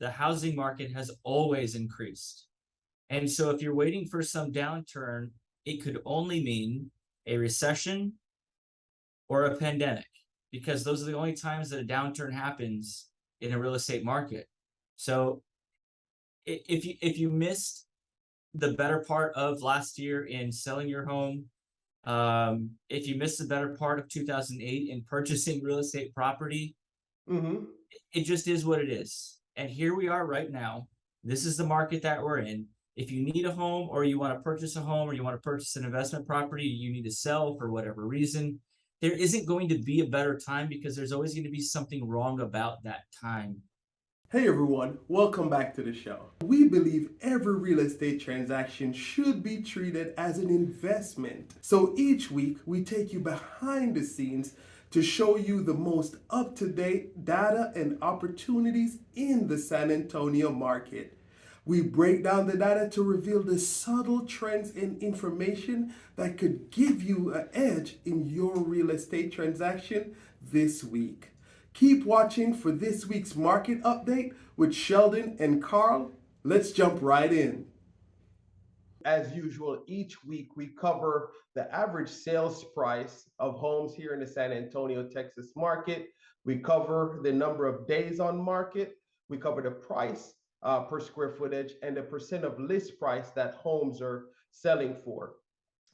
the housing market has always increased. And so if you're waiting for some downturn, it could only mean a recession or a pandemic, because those are the only times that a downturn happens in a real estate market. So if you missed the better part of last year in selling your home, if you missed the better part of 2008 in purchasing real estate property, Hmm. it just is what it is. And here we are right now. This is the market that we're in. If you need a home, or you want to purchase a home, or you want to purchase an investment property, you need to sell for whatever reason, there isn't going to be a better time, because there's always going to be something wrong about that time. Hey everyone, welcome back to the show. We believe every real estate transaction should be treated as an investment. So each week we take you behind the scenes to show you the most up-to-date data and opportunities in the San Antonio market. We break down the data to reveal the subtle trends and information that could give you an edge in your real estate transaction this week. Keep watching for this week's market update with Sheldon and Carl. Let's jump right in. As usual, each week we cover the average sales price of homes here in the San Antonio, Texas market. We cover the number of days on market. We cover the price per square footage and the percent of list price that homes are selling for.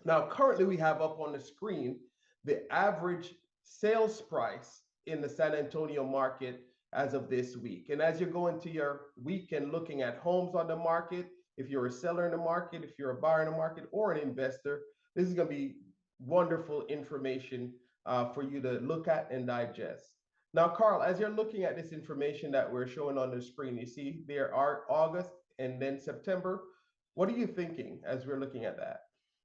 Now, currently we have up on the screen the average sales price in the San Antonio market as of this week. And as you're going to your weekend looking at homes on the market, if you're a seller in the market, if you're a buyer in the market, or an investor, this is going to be wonderful information for you to look at and digest. Now, Carl, as you're looking at this information that we're showing on the screen, you see there are August and then September. What are you thinking as we're looking at that?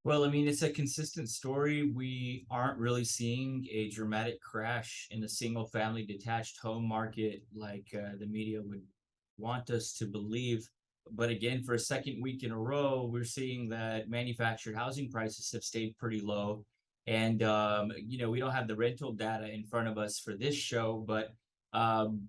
Well, I mean, it's a consistent story. We aren't really seeing a dramatic crash in the single family detached home market like the media would want us to believe. But again, for a second week in a row, we're seeing that manufactured housing prices have stayed pretty low. And, we don't have the rental data in front of us for this show, but um,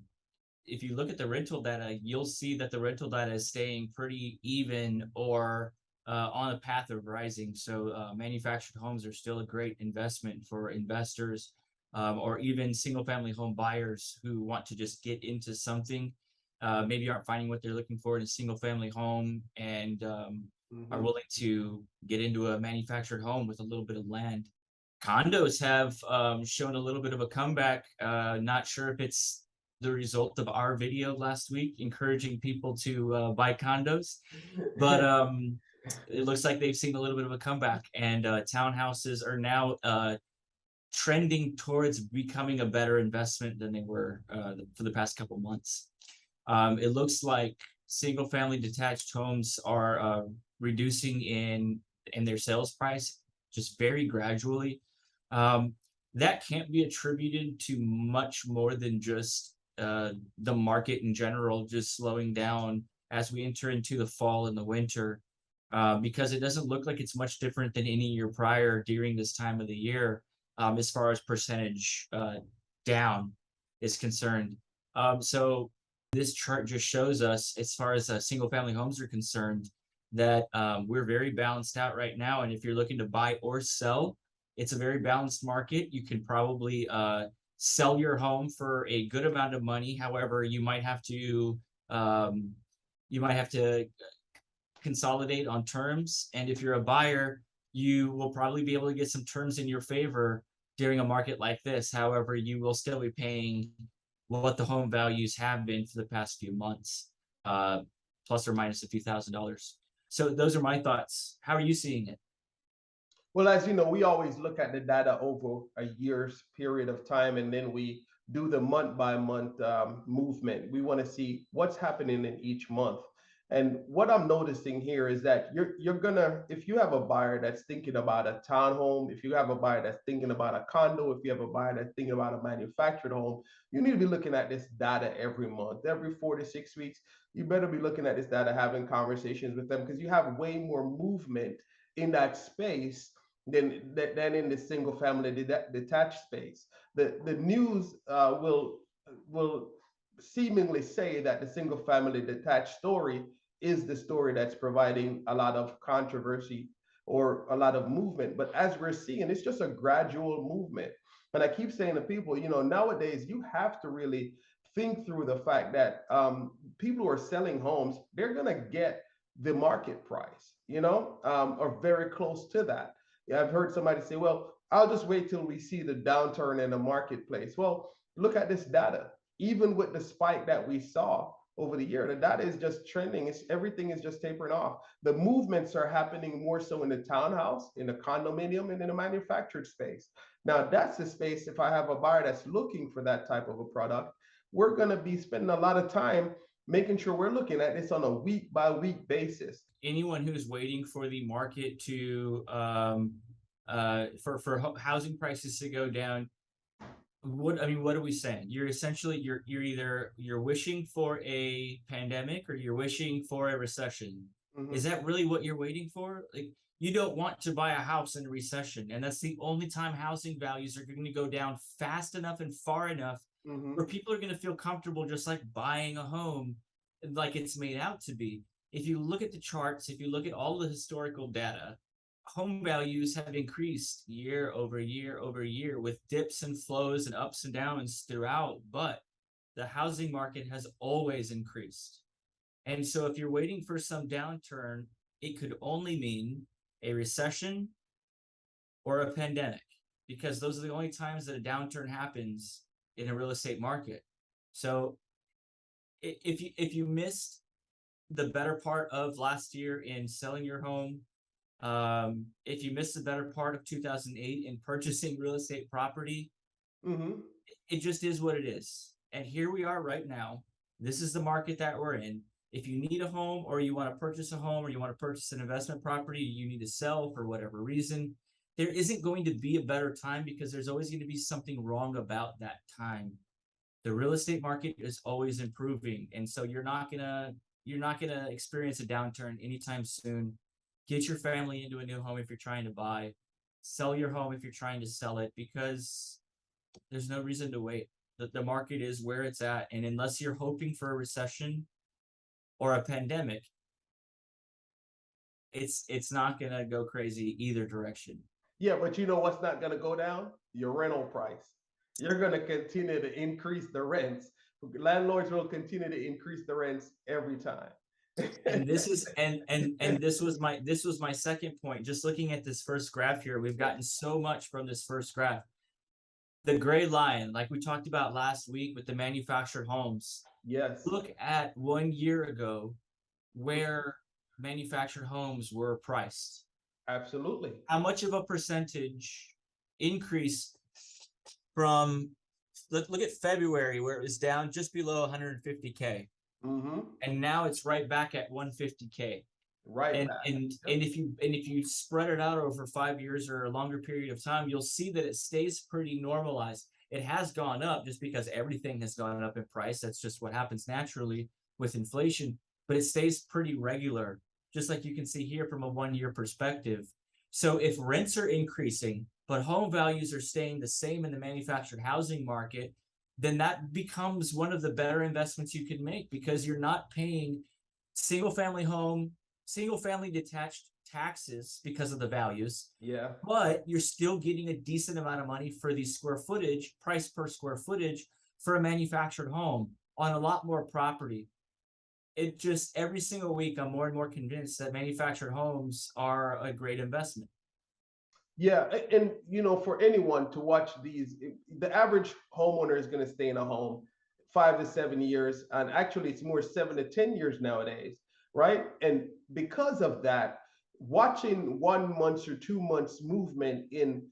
if you look at the rental data, you'll see that the rental data is staying pretty even, or on a path of rising. So manufactured homes are still a great investment for investors, or even single family home buyers who want to just get into something. Maybe aren't finding what they're looking for in a single family home, and are Mm-hmm. willing to get into a manufactured home with a little bit of land. Condos have shown a little bit of a comeback. Not sure if it's the result of our video last week encouraging people to buy condos, but it looks like they've seen a little bit of a comeback, and townhouses are now trending towards becoming a better investment than they were for the past couple months. It looks like single family detached homes are reducing in their sales price just very gradually. Um, that can't be attributed to much more than just the market in general just slowing down as we enter into the fall and the winter, because it doesn't look like it's much different than any year prior during this time of the year, as far as percentage down is concerned. So this chart just shows us, as far as single family homes are concerned, that we're very balanced out right now. And if you're looking to buy or sell, it's a very balanced market. You can probably sell your home for a good amount of money. However, um, you might have to consolidate on terms. And if you're a buyer, you will probably be able to get some terms in your favor during a market like this. However, you will still be paying what the home values have been for the past few months, plus or minus a few $1,000s. So those are my thoughts. How are you seeing it? Well, as you know, we always look at the data over a year's period of time, and then we do the month by month movement. We want to see what's happening in each month. And what I'm noticing here is that you're gonna, if you have a buyer that's thinking about a townhome, if you have a buyer that's thinking about a condo, if you have a buyer that's thinking about a manufactured home, you need to be looking at this data every month, every 4 to 6 weeks. You better be looking at this data, having conversations with them, because you have way more movement in that space than in the single family detached space. The news will seemingly say that the single family detached story is the story that's providing a lot of controversy or a lot of movement. But as we're seeing, it's just a gradual movement. And I keep saying to people, nowadays you have to really think through the fact that people who are selling homes, they're going to get the market price, or very close to that. Yeah, I've heard somebody say, well, I'll just wait till we see the downturn in the marketplace. Well, look at this data. Even with the spike that we saw over the year, the data is just trending. Everything is just tapering off. The movements are happening more so in the townhouse, in the condominium, and in the manufactured space. Now, that's the space. If I have a buyer that's looking for that type of a product, we're going to be spending a lot of time making sure we're looking at this on a week by week basis. Anyone who's waiting for the market to for housing prices to go down, what are we saying? You're essentially you're either you're wishing for a pandemic or you're wishing for a recession. Is Mm-hmm. that really what you're waiting for? Like, you don't want to buy a house in a recession, and that's the only time housing values are going to go down fast enough and far enough Mm-hmm. where people are going to feel comfortable just like buying a home like it's made out to be. If you look at the charts, if you look at all the historical data, home values have increased year over year over year with dips and flows and ups and downs throughout, but the housing market has always increased. And so if you're waiting for some downturn, it could only mean a recession or a pandemic, because those are the only times that a downturn happens in a real estate market. So if you missed the better part of last year in selling your home, if you missed the better part of 2008 in purchasing real estate property, Mm-hmm. it just is what it is. And here we are right now. This is the market that we're in. If you need a home or you want to purchase a home or you want to purchase an investment property, you need to sell for whatever reason, there isn't going to be a better time because there's always going to be something wrong about that time. The real estate market is always improving, and so you're not gonna experience a downturn anytime soon. Get your family into a new home if you're trying to buy. Sell your home if you're trying to sell it, because there's no reason to wait. The market is where it's at, and unless you're hoping for a recession or a pandemic, it's not gonna go crazy either direction. Yeah, but you know what's not going to go down? Your rental price. You're going to continue to increase the rents. Landlords will continue to increase the rents every time. And this is and this was my second point. Just looking at this first graph here, we've gotten so much from this first graph. The gray line, like we talked about last week with the manufactured homes. Yes, Look at 1 year ago where manufactured homes were priced. absolutely. How much of a percentage increase from, look at February where it was down just below 150K, Mm-hmm. and now it's right back at 150K. Right and back. and Yep. and if you spread it out over 5 years or a longer period of time, you'll see that it stays pretty normalized. It has gone up just because everything has gone up in price. That's just what happens naturally with inflation, but it stays pretty regular, just like you can see here from a 1 year perspective. So if rents are increasing but home values are staying the same in the manufactured housing market, then that becomes one of the better investments you can make, because you're not paying single family home single family detached taxes because of the values, Yeah. but you're still getting a decent amount of money for the square footage, price per square footage for a manufactured home on a lot more property. It just, every single week, I'm more and more convinced that manufactured homes are a great investment. Yeah, and for anyone to watch these, the average homeowner is going to stay in a home 5 to 7 years, and actually, it's more 7 to 10 years nowadays, right? And because of that, watching 1 month or 2 months movement in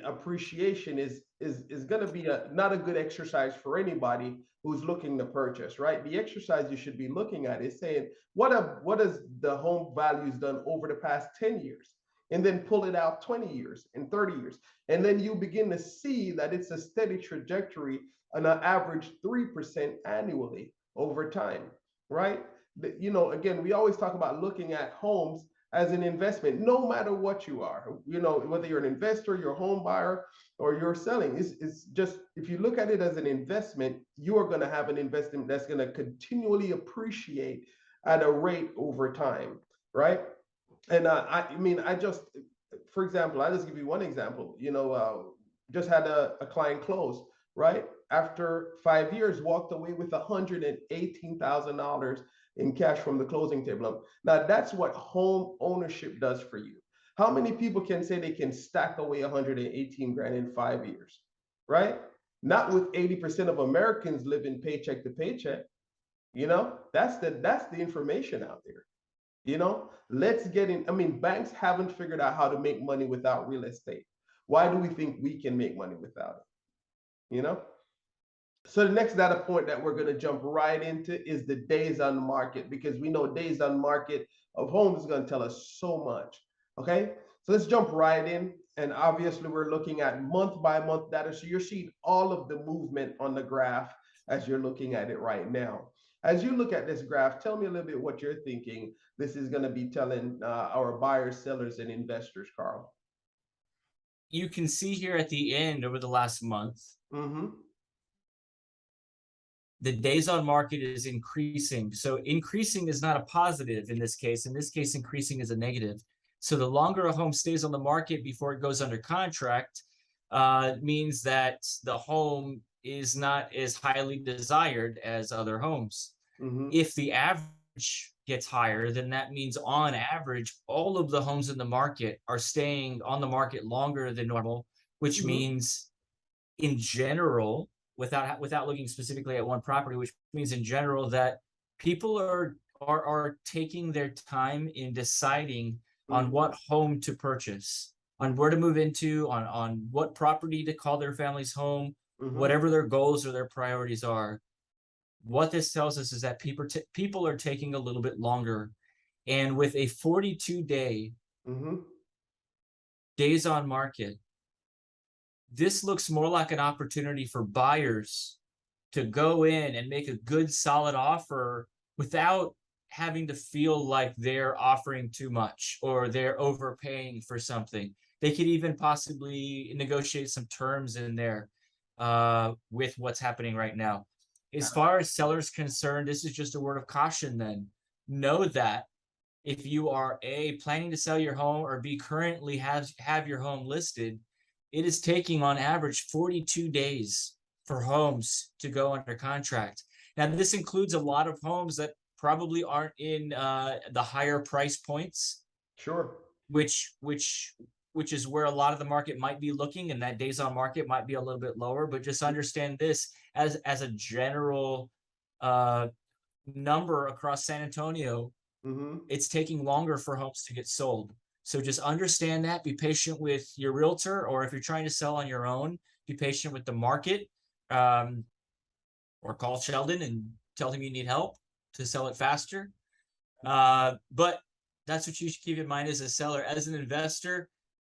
appreciation is going to be not a good exercise for anybody who's looking to purchase, right? The exercise you should be looking at is saying, what has the home values done over the past 10 years? And then pull it out 20 years and 30 years. And then you begin to see that it's a steady trajectory on an average 3% annually over time, right? Again, we always talk about looking at homes as an investment, no matter what you are, you know, whether you're an investor, you're a home buyer, or you're selling. It's just, if you look at it as an investment, you are going to have an investment that's going to continually appreciate at a rate over time, right? And I mean, I just, for example, I just give you one example. You know, just had a client close, right? After 5 years, walked away with $118,000 in cash from the closing table. Now, that's what home ownership does for you. How many people can say they can stack away 118 grand in 5 years, right? Not with 80% of Americans living paycheck to paycheck. You know, that's the information out there. You know, let's get in. I mean, banks haven't figured out how to make money without real estate. Why do we think we can make money without it? You know? So the next data point that we're going to jump right into is the days on market, because we know days on market of homes is going to tell us so much. Okay, so let's jump right in. And obviously, we're looking at month by month data. So you're seeing all of the movement on the graph as you're looking at it right now. As you look at this graph, tell me a little bit what you're thinking this is going to be telling our buyers, sellers, and investors, Carl. You can see here at the end over the last month, Mm-hmm. the days on market is increasing. So increasing is not a positive in this case. In this case, increasing is a negative. So the longer a home stays on the market before it goes under contract means that the home is not as highly desired as other homes. Mm-hmm. If the average gets higher, then that means on average, all of the homes in the market are staying on the market longer than normal, which Mm-hmm. means in general, without looking specifically at one property, which means in general that people are taking their time in deciding on what home to purchase, on where to move into, on what property to call their family's home, Mm-hmm. whatever their goals or their priorities are. What this tells us is that people are taking a little bit longer. And with a 42-day Mm-hmm. days on market, this looks more like an opportunity for buyers to go in and make a good solid offer without having to feel like they're offering too much or they're overpaying for something. They could even possibly negotiate some terms in there with what's happening right now. As far as sellers concerned, this is just a word of caution then. Know that if you are A, planning to sell your home, or B, currently have your home listed, it is taking on average 42 days for homes to go under contract. Now, this includes a lot of homes that probably aren't in the higher price points. Sure. Which is where a lot of the market might be looking, and that days on market might be a little bit lower. But just understand this as a general number across San Antonio, Mm-hmm. it's taking longer for homes to get sold. So just understand that. Be patient with your realtor, or if you're trying to sell on your own, be patient with the market, or call Sheldon and tell him you need help to sell it faster. But that's what you should keep in mind as a seller. As an investor,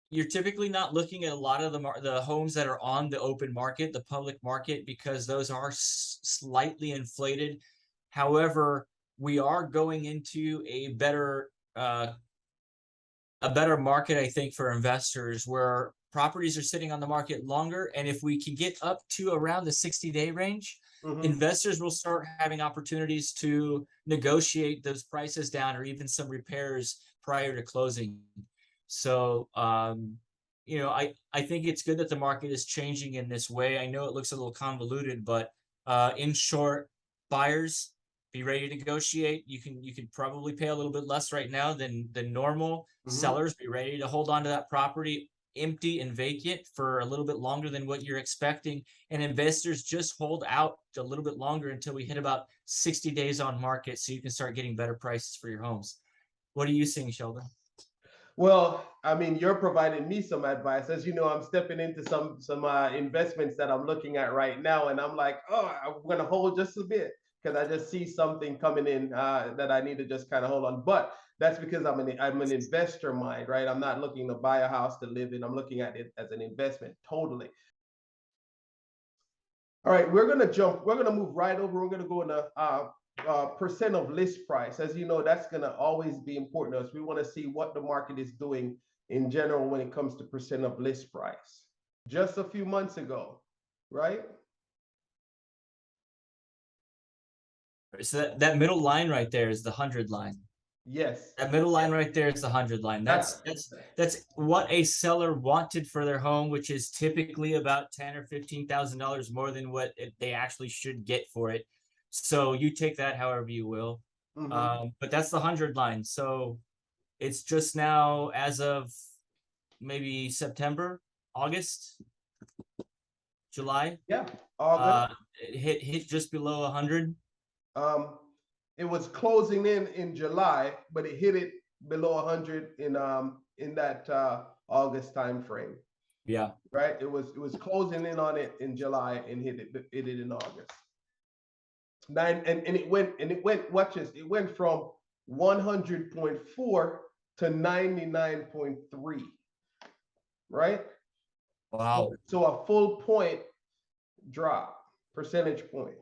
you're typically not looking at a lot of the homes that are on the open market, the public market, because those are slightly inflated. However, we are going into a better market, I think, for investors, where properties are sitting on the market longer. And if we can get up to around the 60-day range, investors will start having opportunities to negotiate those prices down, or even some repairs prior to closing. So, I think it's good that the market is changing in this way. I know it looks a little convoluted, but in short, buyers, be ready to negotiate. You can probably pay a little bit less right now than normal. Sellers, be ready to hold on to that property empty and vacant for a little bit longer than what you're expecting. And investors, just hold out a little bit longer until we hit about 60 days on market, so you can start getting better prices for your homes. What are you seeing, Sheldon? Well, I mean, you're providing me some advice. As you know, I'm stepping into some investments that I'm looking at right now, and I'm like, oh, I'm going to hold just a bit because I just see something coming in that I need to just kind of hold on. But that's because I'm an investor mind, right? I'm not looking to buy a house to live in. I'm looking at it as an investment, totally. All right, we're going to move right over. We're going to go into percent of list price. As you know, that's going to always be important to us. We want to see what the market is doing in general when it comes to percent of list price. Just a few months ago, right? So that middle line right there is the 100 line. Yes. That middle line right there is the 100 line. That's what a seller wanted for their home, which is typically about $10,000 or $15,000 more than what they actually should get for it. So you take that however you will. But that's the 100 line. So it's just now, as of maybe September, August, July, Yeah, August. it hit just below 100. It was closing in July, but it hit it below 100 in that August time frame. Yeah. Right. It was closing in on it in July and hit it in August. And it went watch this, it went from 100.4 to 99.3. Right. Wow. So a full point drop, percentage point.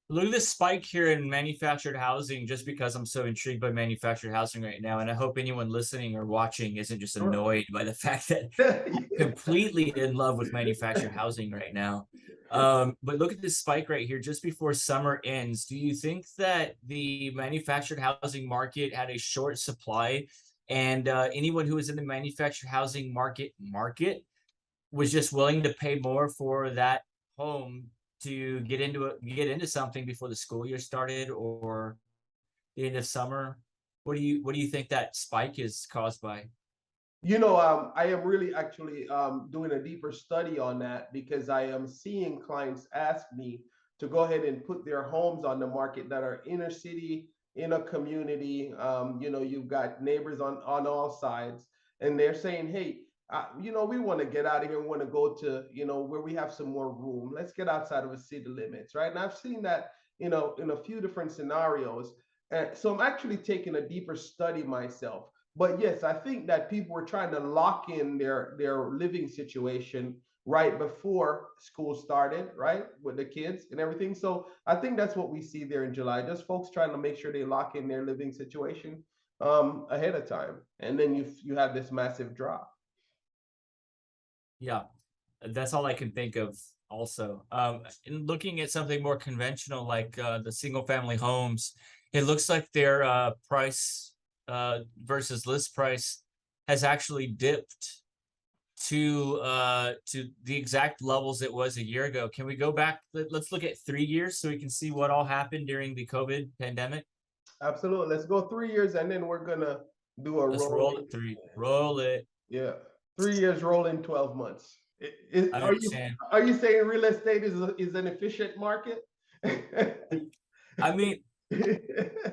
Look at this spike here in manufactured housing, just because I'm so intrigued by manufactured housing right now. And I hope anyone listening or watching isn't just annoyed by the fact that I'm completely in love with manufactured housing right now. But look at this spike right here just before summer ends. Do you think that the manufactured housing market had a short supply, and anyone who was in the manufactured housing market was just willing to pay more for that home to get into something before the school year started or the end of summer? What do you think that spike is caused by? I am really actually doing a deeper study on that, because I am seeing clients ask me to go ahead and put their homes on the market that are inner city, in a community. You've got neighbors on all sides, and they're saying, hey, we want to get out of here. We want to go to, where we have some more room. Let's get outside of the city limits, right? And I've seen that, in a few different scenarios. And so I'm actually taking a deeper study myself. But yes, I think that people were trying to lock in their living situation right before school started, right, with the kids and everything. So I think that's what we see there in July. Just folks trying to make sure they lock in their living situation ahead of time, and then you have this massive drop. Yeah, that's all I can think of. Also, in looking at something more conventional like the single family homes, it looks like their price versus list price has actually dipped to the exact levels it was a year ago. Can we go back? Let's look at 3 years so we can see what all happened during the COVID pandemic. Absolutely. Let's go 3 years, and then we're gonna do a Let's roll it 3. Roll it. Yeah, 3 years rolling 12 months. I understand. Are you saying real estate is an efficient market? I mean,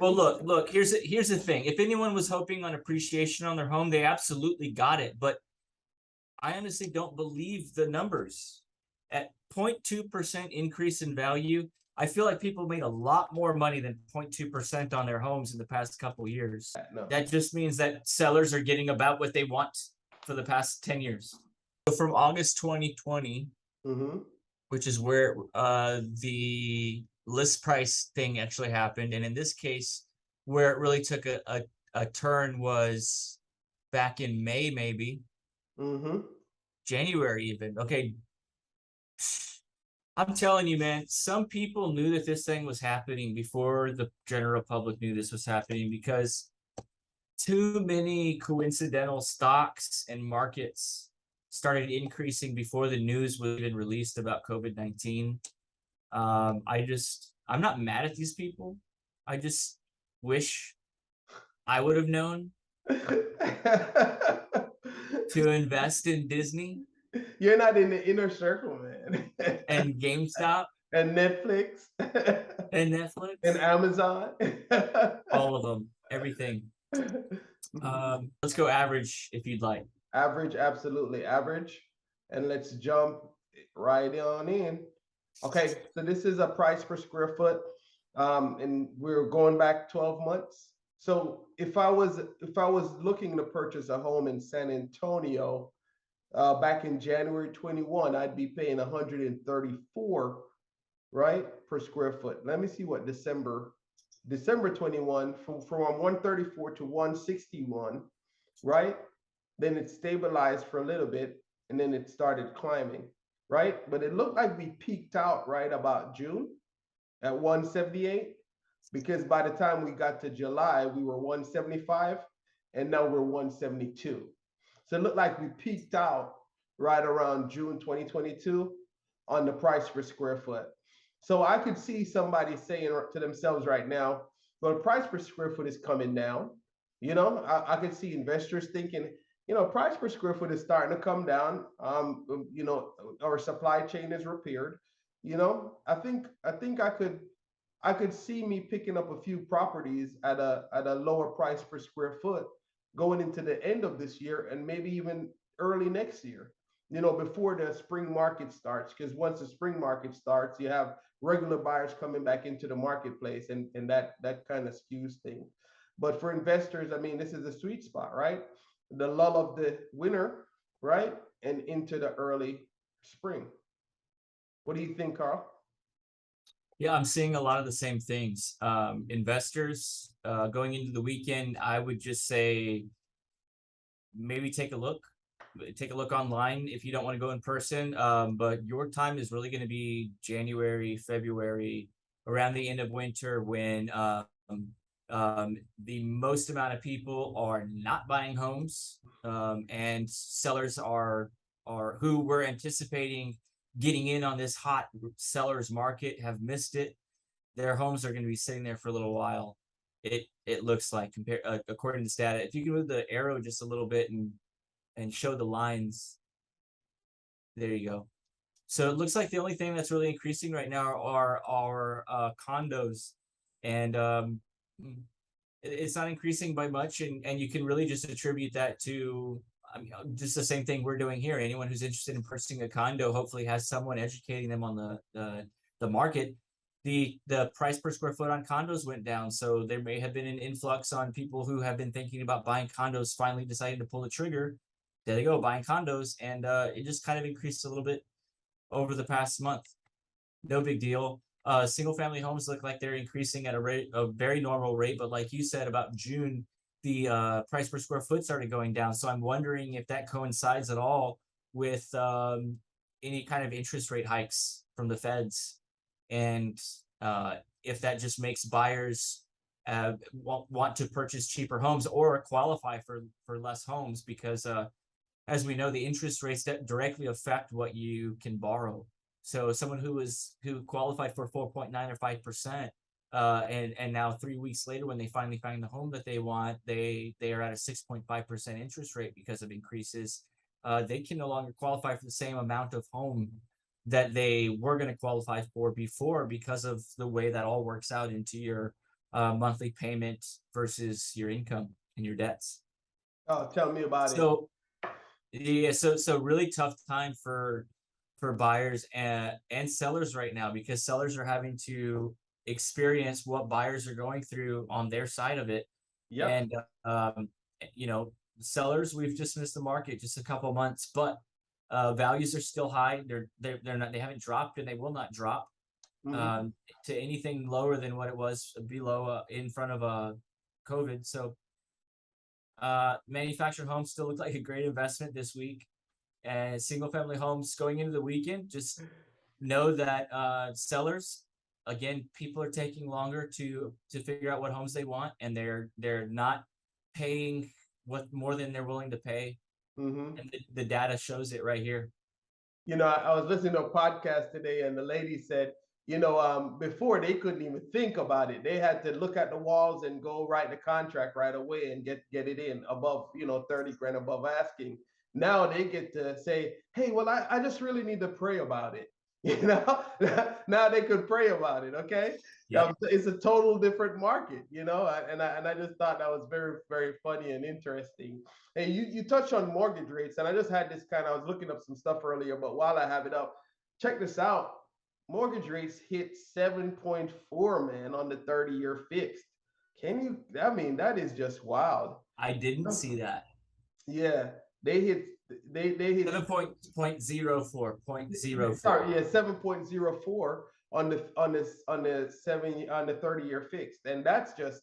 well, look. Here's the thing. If anyone was hoping on appreciation on their home, they absolutely got it. But I honestly don't believe the numbers. At 0.2% increase in value, I feel like people made a lot more money than 0.2% on their homes in the past couple of years. No. That just means that sellers are getting about what they want for the past 10 years. So from August 2020, which is where the list price thing actually happened, and in this case, where it really took a turn was back in May, maybe. January even. Okay. I'm telling you, man, some people knew that this thing was happening before the general public knew this was happening, because too many coincidental stocks and markets started increasing before the news was even released about COVID-19. I'm not mad at these people. I just wish I would have known to invest in Disney. You're not in the inner circle, man. And GameStop. And Netflix. And Netflix. And Amazon. All of them. Everything. Let's go average if you'd like. Average, absolutely average. And let's jump right on in. Okay, so this is a price per square foot. And we're going back 12 months. So if I was looking to purchase a home in San Antonio back in January 21, I'd be paying $134 right, per square foot. Let me see what December 21 from 134 to 161, right? Then it stabilized for a little bit and then it started climbing, right? But it looked like we peaked out right about June at 178 because by the time we got to July, we were 175 and now we're 172. So it looked like we peaked out right around June 2022 on the price per square foot. So I could see somebody saying to themselves right now, well, the price per square foot is coming down. I could see investors thinking, price per square foot is starting to come down. Our supply chain is repaired. I think I could see me picking up a few properties at a lower price per square foot going into the end of this year and maybe even early next year, before the spring market starts. Because once the spring market starts, you have regular buyers coming back into the marketplace, and that kind of skews things. But for investors, I mean, this is a sweet spot, right? The lull of the winter, right? And into the early spring. What do you think, Carl? Yeah, I'm seeing a lot of the same things. Investors going into the weekend, I would just say maybe take a look. Take a look online if you don't want to go in person. But your time is really going to be January, February, around the end of winter when the most amount of people are not buying homes, and sellers are who were anticipating getting in on this hot sellers market have missed it. Their homes are going to be sitting there for a little while. It looks like compare according to data. If you can move the arrow just a little bit and show the lines, there you go. So it looks like the only thing that's really increasing right now are condos, and it's not increasing by much, and you can really just attribute that to, I mean, just the same thing we're doing here. Anyone who's interested in purchasing a condo hopefully has someone educating them on the market. The price per square foot on condos went down, so there may have been an influx on people who have been thinking about buying condos finally deciding to pull the trigger. There they go, buying condos, and it just kind of increased a little bit over the past month. No big deal. Single family homes look like they're increasing at a very normal rate, but like you said, about June, the price per square foot started going down. So I'm wondering if that coincides at all with any kind of interest rate hikes from the feds, and if that just makes buyers want to purchase cheaper homes or qualify for less homes, because as we know, the interest rates that directly affect what you can borrow. So someone who qualified for 4.9 or 5%, and now 3 weeks later, when they finally find the home that they want, they are at a 6.5% interest rate because of increases. They can no longer qualify for the same amount of home that they were going to qualify for before, because of the way that all works out into your monthly payment versus your income and your debts. Oh, tell me about it. So yeah, so really tough time for buyers and sellers right now, because sellers are having to experience what buyers are going through on their side of it. Yep. And you know, sellers, we've just missed the market just a couple months, but values are still high. They're not, they haven't dropped, and they will not drop Mm-hmm. to anything lower than what it was below in front of COVID. So manufactured homes still look like a great investment this week, and single family homes going into the weekend. Just know that sellers, again, people are taking longer to figure out what homes they want, and they're not paying what more than they're willing to pay, Mm-hmm. and the data shows it right here. I was listening to a podcast today, and the lady said, before they couldn't even think about it. They had to look at the walls and go write the contract right away and get it in above, 30 grand above asking. Now they get to say, hey, well, I just really need to pray about it. You know, now they could pray about it. Okay. Yep. It's a total different market, and I just thought that was very, very funny and interesting. Hey, you touched on mortgage rates, and I just had this I was looking up some stuff earlier, but while I have it up, check this out. Mortgage rates hit 7.4, man, on the 30-year fixed. I mean, that is just wild. I didn't see that. Yeah, they hit they hit 7.04. sorry, yeah, 7.04. on the 30-year fixed, and that's just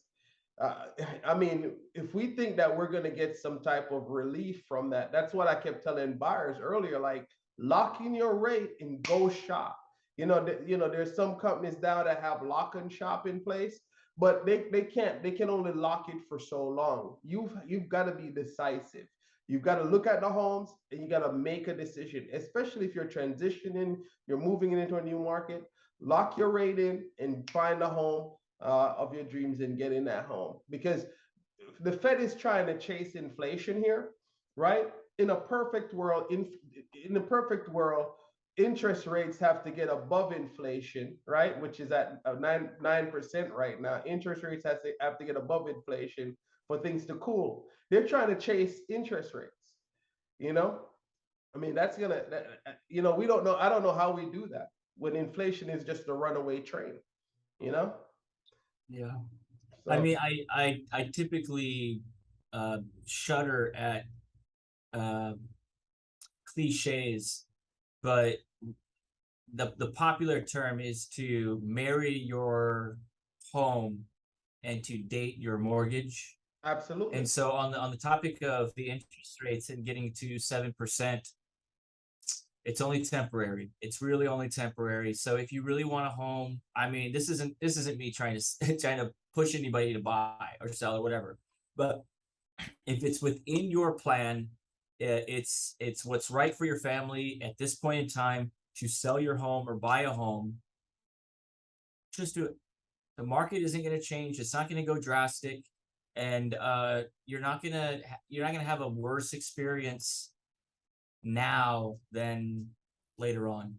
uh, I mean, if we think that we're going to get some type of relief from that, that's what I kept telling buyers earlier. Like, lock in your rate and go shop. There's some companies now that have lock and shop in place, but they can't. They can only lock it for so long. You've got to be decisive. You've got to look at the homes and you got to make a decision, especially if you're transitioning, you're moving into a new market. Lock your rate in and find a home of your dreams and get in that home, because the Fed is trying to chase inflation here, right? In a perfect world, in the perfect world, interest rates have to get above inflation, right? Which is at 9% right now. Interest rates have to get above inflation for things to cool. They're trying to chase interest rates. You know, I mean, we don't know. I don't know how we do that when inflation is just a runaway train. You know, Yeah. I so mean, I typically shudder at uh, cliches, but the popular term is to marry your home and to date your mortgage. absolutely. And so on the topic of the interest rates and getting to 7%, it's only temporary. It's really only temporary. So if you really want a home, I mean, this isn't me trying to trying to push anybody to buy or sell or whatever. But if it's within your plan, it's what's right for your family at this point in time to sell your home or buy a home. Just do it. The market isn't going to change. It's not going to go drastic, and you're not gonna have a worse experience now than later on.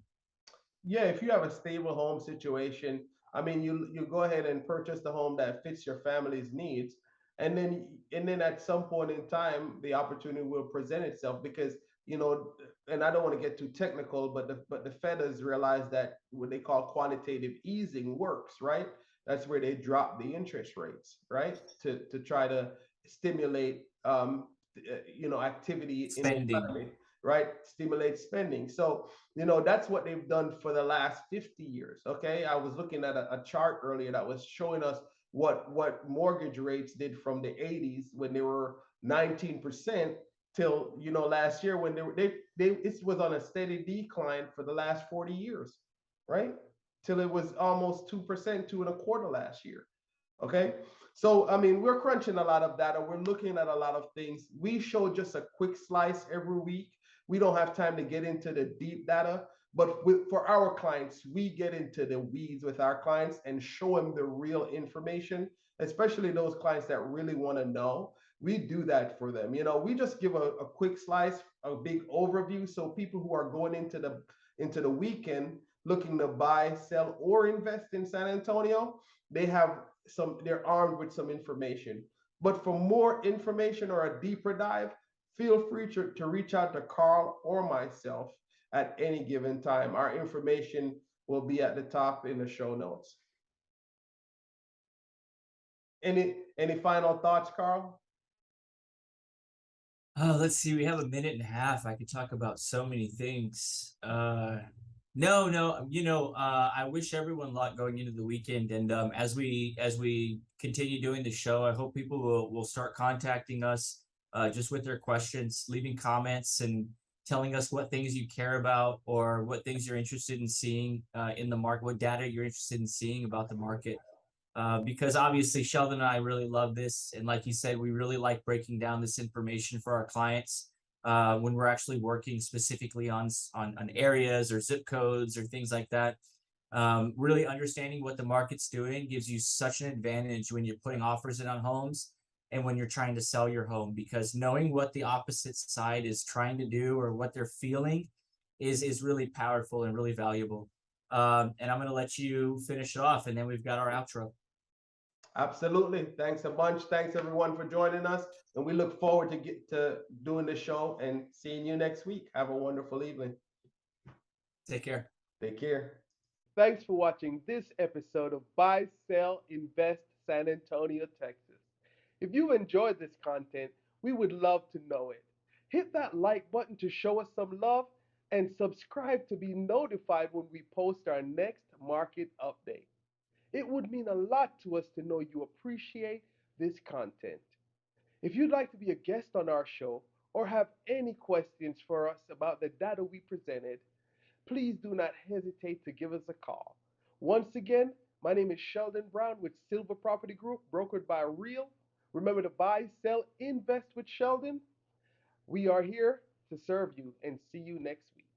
Yeah, if you have a stable home situation, I mean, you go ahead and purchase the home that fits your family's needs, and then at some point in time, the opportunity will present itself, because and I don't want to get too technical, but the Fed has realized that what they call quantitative easing works, right? That's where they drop the interest rates, right, to try to stimulate activity in the Spending. economy, right? Stimulate spending. So that's what they've done for the last 50 years. Okay, I was looking at a chart earlier that was showing us what mortgage rates did from the 80s when they were 19% till last year, when it was on a steady decline for the last 40 years, right? Till it was almost 2%, 2.25% last year. Okay. So, I mean, we're crunching a lot of data. We're looking at a lot of things. We show just a quick slice every week. We don't have time to get into the deep data, but for our clients, we get into the weeds with our clients and show them the real information, especially those clients that really want to know. We do that for them. We just give a quick slice, a big overview. So people who are going into the weekend looking to buy, sell, or invest in San Antonio, they're armed with some information. But for more information or a deeper dive, feel free to reach out to Carl or myself at any given time. Our information will be at the top in the show notes. Any final thoughts, Carl? Oh, let's see. We have a minute and a half. I could talk about so many things. No, no. I wish everyone luck going into the weekend. And as we continue doing the show, I hope people will start contacting us just with their questions, leaving comments, and telling us what things you care about or what things you're interested in seeing in the market, what data you're interested in seeing about the market. Because obviously Sheldon and I really love this, and like you said, we really like breaking down this information for our clients when we're actually working specifically on areas or zip codes or things like that. Really understanding what the market's doing gives you such an advantage when you're putting offers in on homes and when you're trying to sell your home, because knowing what the opposite side is trying to do or what they're feeling is really powerful and really valuable. And I'm going to let you finish it off, and then we've got our outro. Absolutely. Thanks a bunch. Thanks everyone for joining us. And we look forward to get to doing the show and seeing you next week. Have a wonderful evening. Take care. Take care. Thanks for watching this episode of Buy, Sell, Invest San Antonio, Texas. If you enjoyed this content, we would love to know it. Hit that like button to show us some love and subscribe to be notified when we post our next market update. It would mean a lot to us to know you appreciate this content. If you'd like to be a guest on our show or have any questions for us about the data we presented, please do not hesitate to give us a call. Once again, my name is Sheldon Brown with Silver Property Group, brokered by Real. Remember to buy, sell, invest with Sheldon. We are here to serve you and see you next week.